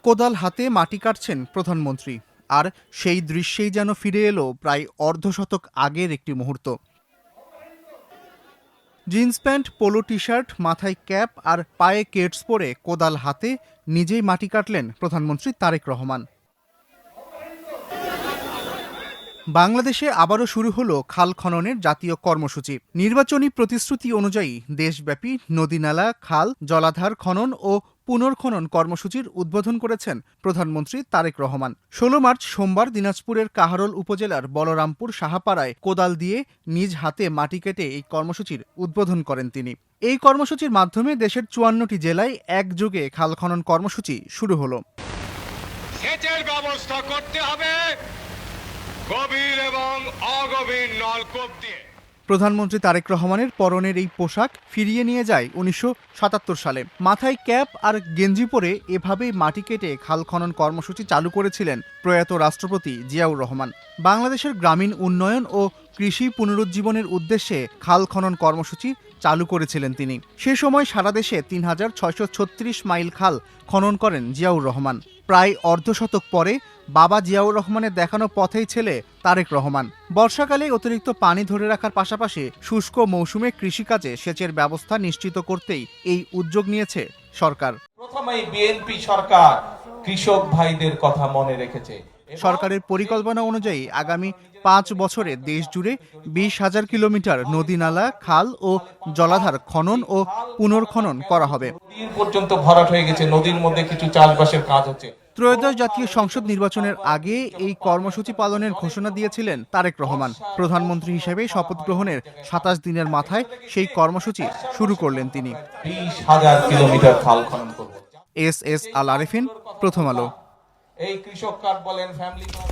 কোদাল হাতে মাটি কাটছেন প্রধানমন্ত্রী, আর সেই দৃশ্যেই যেন ফিরে এলো প্রায় অর্ধশতক আগের একটি মুহূর্ত। Jeans pant, polo T shirt, মাথায় ক্যাপ আর পায়ে কেটস পরে কোদাল হাতে নিজেই মাটি কাটলেন প্রধানমন্ত্রী তারেক রহমান। বাংলাদেশে আবারও শুরু হলো খাল খননের জাতীয় কর্মসূচি। নির্বাচনী প্রতিশ্রুতি অনুযায়ী দেশব্যাপী নদী, নালা, খাল, জলাধার খনন ও পুনর্খনন কর্মসূচির উদ্বোধন করেছেন প্রধানমন্ত্রী তারেক রহমান। ১৬ মার্চ সোমবার দিনাজপুরের কাহারোল উপজেলার বলরামপুর সাহাপাড়ায় কোদাল দিয়ে নিজ হাতে মাটি কেটে এই কর্মসূচির উদ্বোধন করেন তিনি। এই কর্মসূচির মাধ্যমে দেশের ৫৪টি জেলায় একযোগে খাল খনন কর্মসূচি শুরু হলো। সেচের ব্যবস্থা করতে হবে গভীর এবং অগভীর নলকূপ দিয়ে। প্রধানমন্ত্রী তারেক রহমানের পরনের এই পোশাক ফিরিয়ে নিয়ে যায় ১৯৭৭ সালে। মাথায় ক্যাপ আর গেঞ্জি পরে এভাবেই মাটি কেটে খাল খনন কর্মসূচি চালু করেছিলেন প্রয়াত রাষ্ট্রপতি জিয়াউর রহমান। বাংলাদেশের গ্রামীণ উন্নয়ন ও কৃষি পুনরুজ্জীবনের উদ্দেশ্যে খাল খনন কর্মসূচি চালু করেছিলেন তিনি। সে সময় সারা দেশে ৩,৬৩৬ মাইল খাল খনন করেন জিয়াউর রহমান। প্রায় অর্ধশতক পরে বাবা জিয়াউর রহমানের দেখানো পথেই ছেলে তারেক রহমান। বর্ষাকালে অতিরিক্ত পানি ধরে রাখার পাশাপাশি শুষ্ক মৌসুমে কৃষিকাজে সেচের ব্যবস্থা নিশ্চিত করতেই এই উদ্যোগ নিয়েছে সরকার। প্রথমেই বিএনপি সরকার কৃষক ভাইদের কথা মনে রেখেছে। সরকারের পরিকল্পনা অনুযায়ী আগামী ৫ বছরে দেশ জুড়ে ২০,০০০ কিলোমিটার নদী, নালা, খাল ও জলাধার খনন ও পুনর্খনন করা হবে। নদীর পর্যন্ত ভরাট হয়ে গেছে, নদীর মধ্যে কিছু চাষবাসের কাজ হচ্ছে। ত্রয়োদশ জাতীয় সংসদ নির্বাচনের আগে এই কর্মসূচি পালনের ঘোষণা দিয়েছিলেন তারেক রহমান। প্রধানমন্ত্রী হিসেবে শপথ গ্রহণের ২৭ দিনের মাথায় সেই কর্মসূচি শুরু করলেন তিনি। ২০,০০০ কিলোমিটার খাল খনন করব। এস আল আরেফিন, প্রথম আলো। এই কৃষক কার্ড বলেন, ফ্যামিলি কার্ড।